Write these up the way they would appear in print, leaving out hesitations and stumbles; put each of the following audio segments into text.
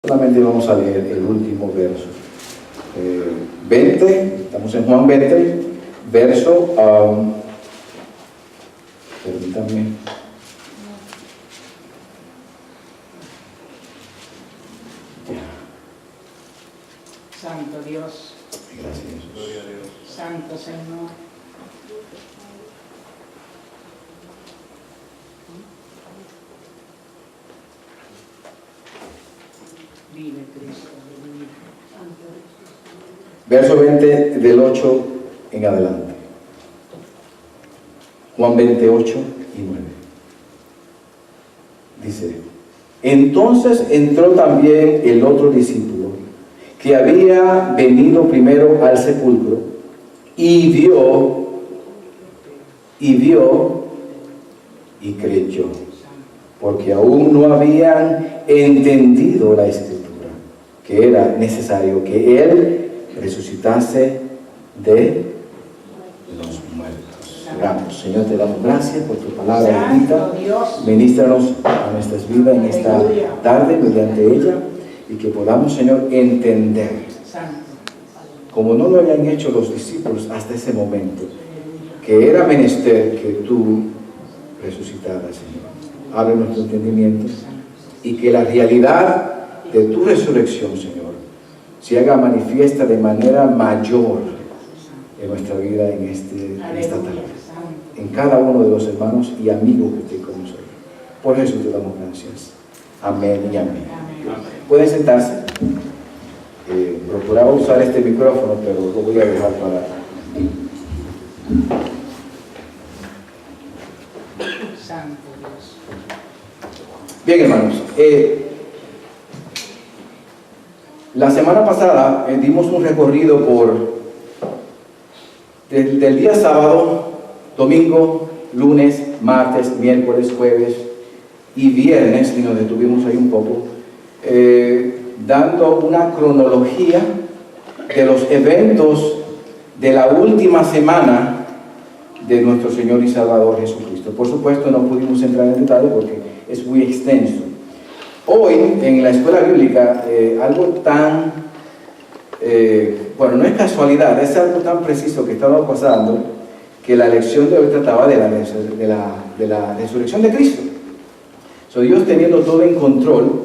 Solamente vamos a leer el último verso. 20, estamos en Juan 20, verso, permítanme. Santo Dios. Gracias, Jesús. Gloria a Dios. Santo Señor. Vive Cristo, vive. Verso 20 del 8 en adelante. Juan 28 y 9. Dice: entonces entró también el otro discípulo que había venido primero al sepulcro y vio y creyó, porque aún no habían entendido la escritura, que era necesario que él resucitase de los muertos. Oramos. Señor, te damos gracias por tu palabra bendita. Ministranos a nuestras vidas en esta tarde mediante ella, y que podamos, Señor, entender, como no lo habían hecho los discípulos hasta ese momento, que era menester que tú resucitaras, Señor. Abre nuestro entendimiento y que la realidad de tu resurrección, Señor, se haga manifiesta de manera mayor en nuestra vida en esta tarde, en cada uno de los hermanos y amigos que te conocen. Por eso te damos gracias. Amén y amén. Pueden sentarse. Procuraba usar este micrófono, pero lo voy a dejar para Santo Dios. Bien, hermanos, la semana pasada dimos un recorrido del día sábado, domingo, lunes, martes, miércoles, jueves y viernes, y nos detuvimos ahí un poco, dando una cronología de los eventos de la última semana de nuestro Señor y Salvador Jesucristo. Por supuesto, no pudimos entrar en detalle porque es muy extenso. Hoy, en la escuela bíblica, algo tan, bueno, no es casualidad, es algo tan preciso que estaba pasando, que la lección de hoy trataba de la resurrección de Cristo. Dios, teniendo todo en control,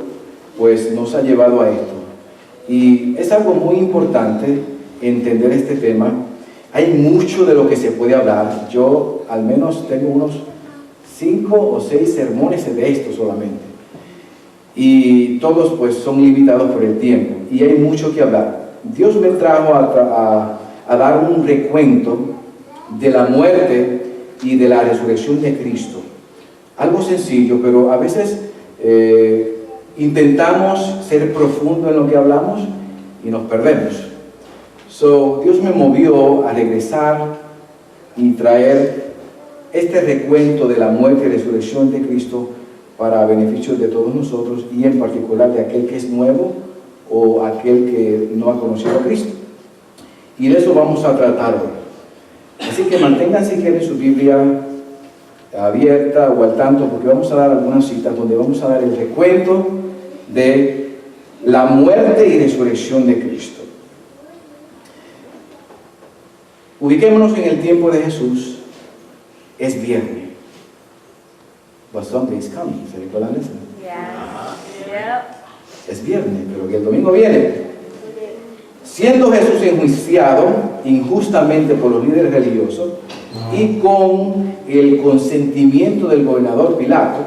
pues nos ha llevado a esto. Y es algo muy importante entender este tema. Hay mucho de lo que se puede hablar. Yo al menos tengo unos 5 o 6 sermones de esto solamente. Y todos pues son limitados por el tiempo. Y hay mucho que hablar. Dios me trajo a dar un recuento de la muerte y de la resurrección de Cristo. Algo sencillo, pero a veces intentamos ser profundo en lo que hablamos y nos perdemos. Dios me movió a regresar y traer este recuento de la muerte y resurrección de Cristo para beneficio de todos nosotros, y en particular de aquel que es nuevo o aquel que no ha conocido a Cristo. Y de eso vamos a tratar hoy. Así que manténganse, si quieren, su Biblia abierta o al tanto, porque vamos a dar algunas citas donde vamos a dar el recuento de la muerte y resurrección de Cristo. Ubiquémonos en el tiempo de Jesús. Es viernes. But Sunday is coming. ¿Se recuerdan eso? Es viernes, pero que el domingo viene. Siendo Jesús enjuiciado injustamente por los líderes religiosos y con el consentimiento del gobernador Pilato,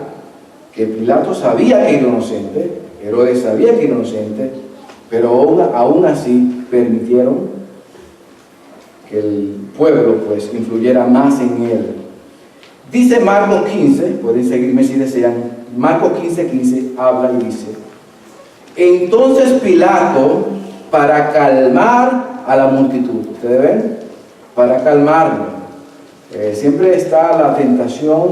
que Pilato sabía que era inocente, Herodes sabía que era inocente, pero aún así permitieron que el pueblo pues influyera más en él. Dice Marcos 15, pueden seguirme si desean, Marcos 15:15 habla y dice: entonces Pilato, para calmar a la multitud, ¿ustedes ven? Para calmarlo. Siempre está la tentación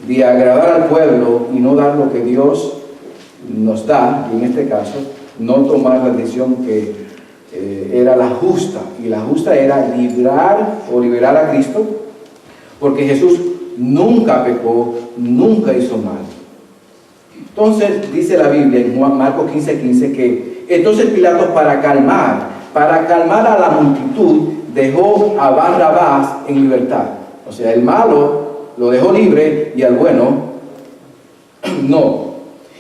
de agradar al pueblo y no dar lo que Dios nos da, y en este caso no tomar la decisión que era la justa, y la justa era liberar a Cristo, porque Jesús nunca pecó, nunca hizo mal. Entonces dice la Biblia en Marcos 15:15 que entonces Pilato para calmar a la multitud dejó a Barrabás en libertad. O sea, el malo lo dejó libre y al bueno no.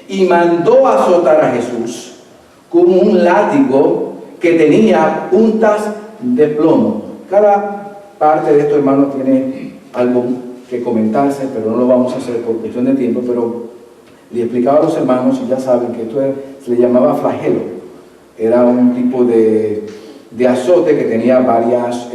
Y mandó azotar a Jesús con un látigo que tenía puntas de plomo. Cada parte de esto, hermano, tiene algo que comentarse, pero no lo vamos a hacer por cuestión de tiempo. Pero le explicaba a los hermanos, y ya saben que esto se le llamaba flagelo. Era un tipo de azote que tenía varias,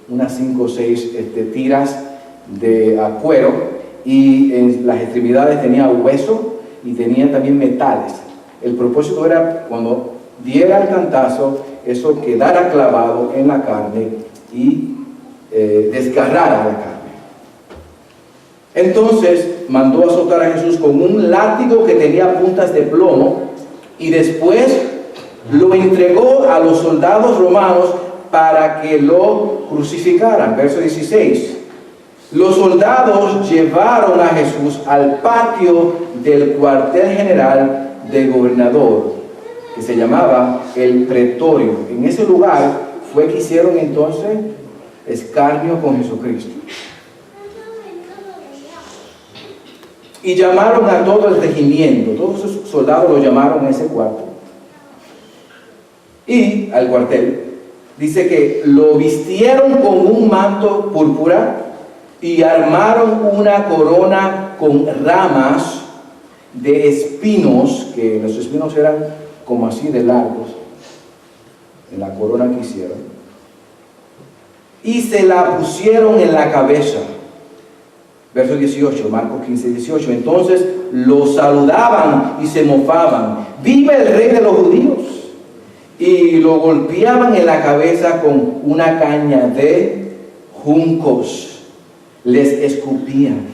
unas 5 o 6 tiras de cuero, y en las extremidades tenía hueso y tenía también metales. El propósito era cuando diera el cantazo, eso quedara clavado en la carne y desgarrara la carne. Entonces mandó a azotar a Jesús con un látigo que tenía puntas de plomo y después lo entregó a los soldados romanos para que lo crucificaran. Verso 16. Los soldados llevaron a Jesús al patio del cuartel general del gobernador, que se llamaba el Pretorio. En ese lugar fue que hicieron entonces escarnio con Jesucristo. Y llamaron a todo el regimiento, todos esos soldados lo llamaron a ese cuarto. Y al cuartel, dice que lo vistieron con un manto púrpura y armaron una corona con ramas de espinos, que los espinos eran como así de largos, en la corona que hicieron, y se la pusieron en la cabeza. Verso 18, Marcos 15:18. Entonces lo saludaban y se mofaban: ¡viva el rey de los judíos! Y lo golpeaban en la cabeza con una caña de juncos. Les escupían.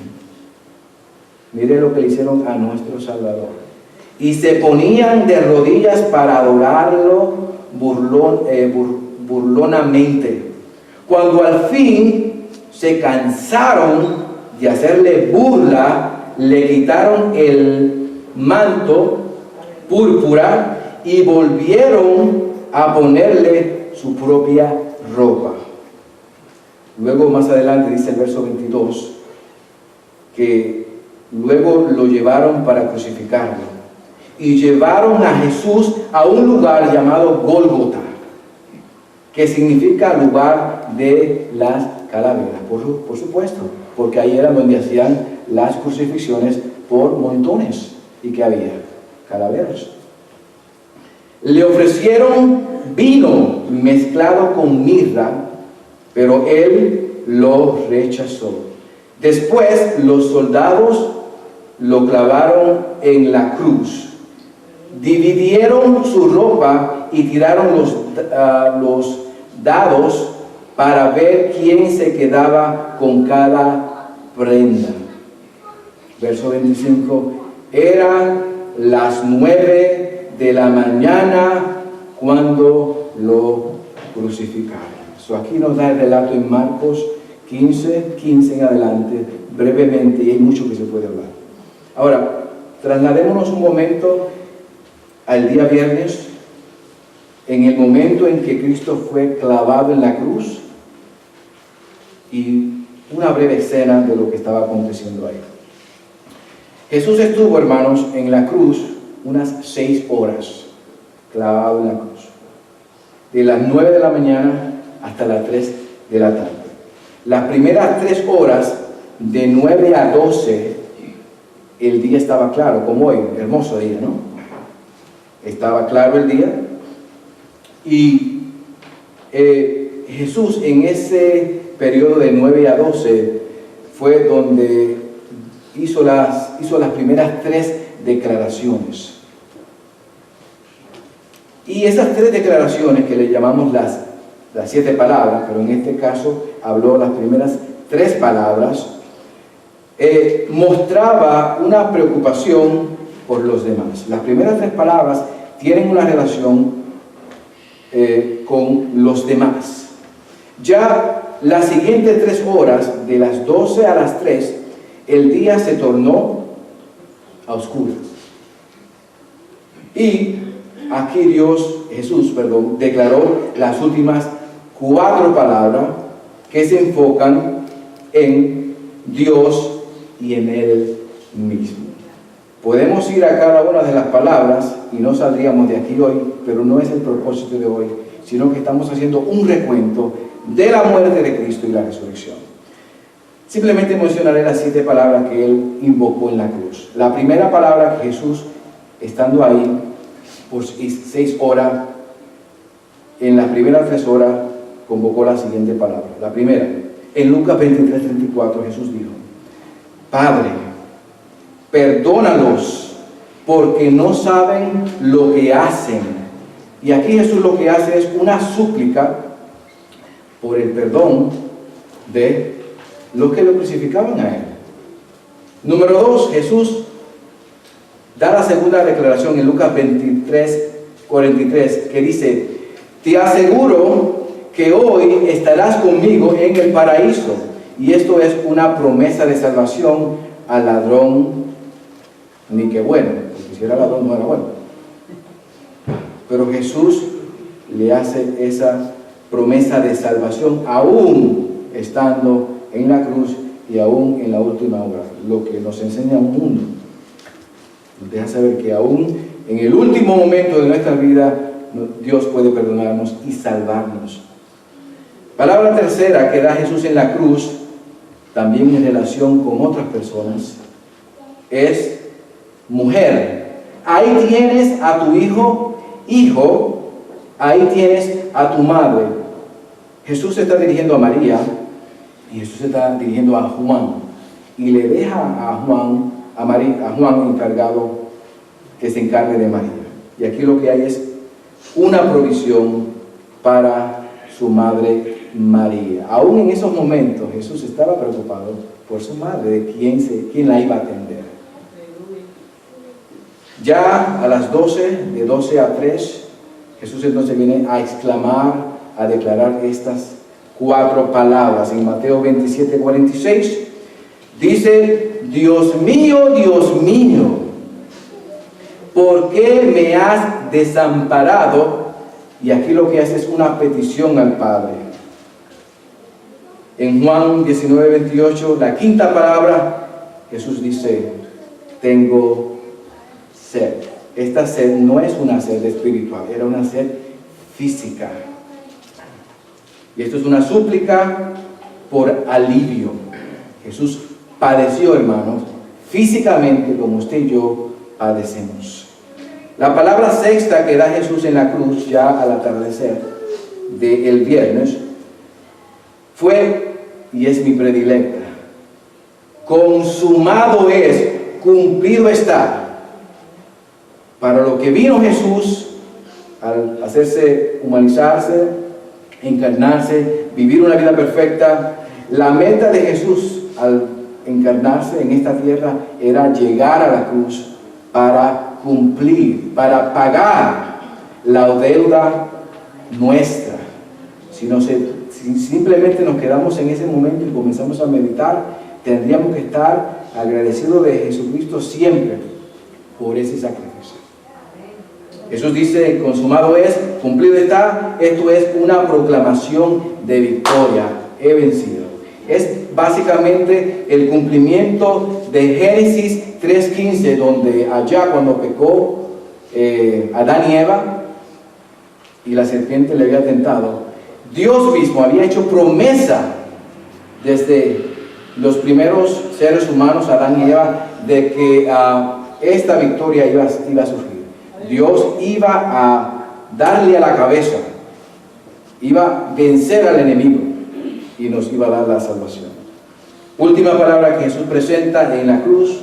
Mire lo que le hicieron a nuestro Salvador. Y se ponían de rodillas para adorarlo burlonamente. Cuando al fin se cansaron de hacerle burla, le quitaron el manto púrpura y volvieron a ponerle su propia ropa. Luego más adelante dice el verso 22 que luego lo llevaron para crucificarlo y llevaron a Jesús a un lugar llamado Gólgota, que significa lugar de las calaveras, por supuesto, porque ahí era donde hacían las crucifixiones por montones y que había calaveras. Le ofrecieron vino mezclado con mirra, pero él lo rechazó. Después los soldados lo clavaron en la cruz, dividieron su ropa y tiraron los dados para ver quién se quedaba con cada prenda. Verso 25. Eran las 9 de la mañana cuando lo crucificaron. Aquí nos da el relato en Marcos 15 en adelante, brevemente, y hay mucho que se puede hablar. Ahora, trasladémonos un momento al día viernes, en el momento en que Cristo fue clavado en la cruz, y una breve escena de lo que estaba aconteciendo ahí. Jesús estuvo, hermanos, en la cruz unas 6 horas, clavado en la cruz, de las 9 de la mañana hasta las 3 de la tarde. Las primeras 3 horas, de 9 a 12, el día estaba claro, como hoy, hermoso día, ¿no? Estaba claro el día. Y Jesús en ese periodo de 9 a 12 fue donde hizo las primeras 3 declaraciones. Y esas 3 declaraciones que le llamamos las 7 palabras, pero en este caso habló las primeras 3 palabras, mostraba una preocupación por los demás. Las primeras 3 palabras tienen una relación con los demás. Ya las siguientes 3 horas, de las 12 a las 3, el día se tornó a oscuras. Y aquí Jesús, declaró las últimas 4 palabras que se enfocan en Dios y en Él mismo. Podemos ir a cada una de las palabras y no saldríamos de aquí hoy, pero no es el propósito de hoy, sino que estamos haciendo un recuento de la muerte de Cristo y la resurrección. Simplemente mencionaré las 7 palabras que Él invocó en la cruz. La primera palabra que Jesús, estando ahí por 6 horas, en las primeras 3 horas, convocó la siguiente palabra. La primera, en Lucas 23:34, Jesús dijo: Padre, perdónalos, porque no saben lo que hacen. Y aquí Jesús lo que hace es una súplica por el perdón de los que lo crucificaban a Él. Número 2, Jesús da la segunda declaración en Lucas 23:43, que dice: Te aseguro que hoy estarás conmigo en el paraíso. Y esto es una promesa de salvación al ladrón, ni que bueno, porque si era ladrón no era bueno. Pero Jesús le hace esa promesa de salvación aún estando en la cruz y aún en la última hora, lo que nos enseña un mundo. Nos deja saber que aún en el último momento de nuestra vida, Dios puede perdonarnos y salvarnos. Palabra tercera que da Jesús en la cruz, también en relación con otras personas, es: mujer, ahí tienes a tu hijo, ahí tienes a tu madre. Jesús se está dirigiendo a María y Jesús se está dirigiendo a Juan y le deja a Juan encargado que se encargue de María. Y aquí lo que hay es una provisión para su madre María. Aún en esos momentos Jesús estaba preocupado por su madre, de quién la iba a atender. Ya a las 12, de 12 a 3, Jesús entonces viene a exclamar, a declarar estas 4 palabras. En Mateo 27:46 dice: Dios mío, ¿por qué me has desamparado? Y aquí lo que hace es una petición al Padre. En Juan 19:28, la 5ª palabra, Jesús dice: tengo sed. Esta sed no es una sed espiritual, era una sed física. Y esto es una súplica por alivio. Jesús padeció, hermanos, físicamente como usted y yo padecemos. La palabra sexta que da Jesús en la cruz ya al atardecer del viernes fue, y es mi predilecta: consumado es, cumplido está. Para lo que vino Jesús al humanizarse, encarnarse, vivir una vida perfecta, la meta de Jesús al encarnarse en esta tierra era llegar a la cruz para cumplir, para pagar la deuda nuestra. Si simplemente nos quedamos en ese momento y comenzamos a meditar, tendríamos que estar agradecidos de Jesucristo siempre por ese sacrificio. Jesús dice: consumado es, cumplido está. Esto es una proclamación de victoria. He vencido. Es básicamente el cumplimiento de Génesis 3:15, donde allá cuando pecó Adán y Eva y la serpiente le había tentado, Dios mismo había hecho promesa desde los primeros seres humanos, Adán y Eva, de que esta victoria iba a surgir. Dios iba a darle a la cabeza, iba a vencer al enemigo y nos iba a dar la salvación. Última palabra que Jesús presenta en la cruz,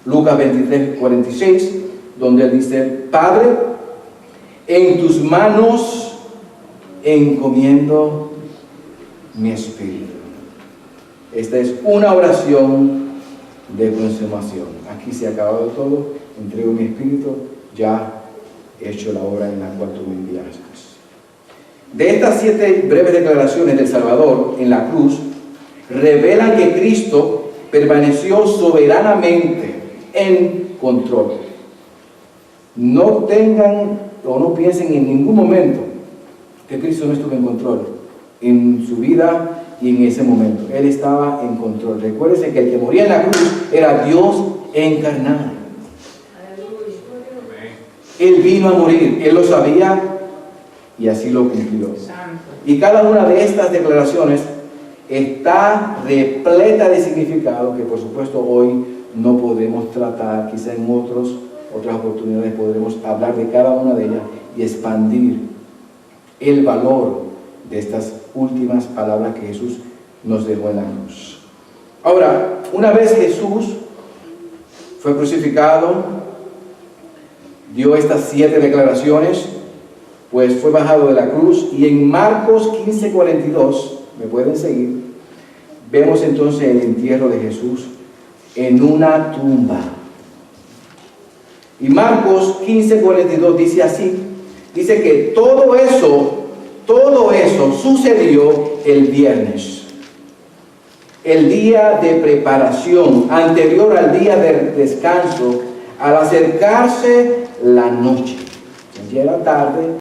Lucas 23:46, donde Él dice: Padre, en tus manos encomiendo mi espíritu. Esta es una oración de consumación. Aquí se ha acabado todo, entrego mi espíritu, ya he hecho la obra en la cual tú me enviaste. De estas 7 breves declaraciones del Salvador en la cruz, revelan que Cristo permaneció soberanamente en control. No tengan o no piensen en ningún momento que Cristo no estuvo en control en su vida y en ese momento. Él estaba en control. Recuérdense que el que moría en la cruz era Dios encarnado. Él vino a morir, Él lo sabía y así lo cumplió. Y cada una de estas declaraciones está repleta de significado que por supuesto hoy no podemos tratar. Quizá en otras oportunidades podremos hablar de cada una de ellas y expandir el valor de estas últimas palabras que Jesús nos dejó en la cruz. Ahora, una vez Jesús fue crucificado, dio estas 7 declaraciones, pues fue bajado de la cruz, y en Marcos 15:42, me pueden seguir, vemos entonces el entierro de Jesús en una tumba. Y Marcos 15:42 dice así, dice que todo eso sucedió el viernes, el día de preparación, anterior al día de descanso, al acercarse la noche. Ya era tarde.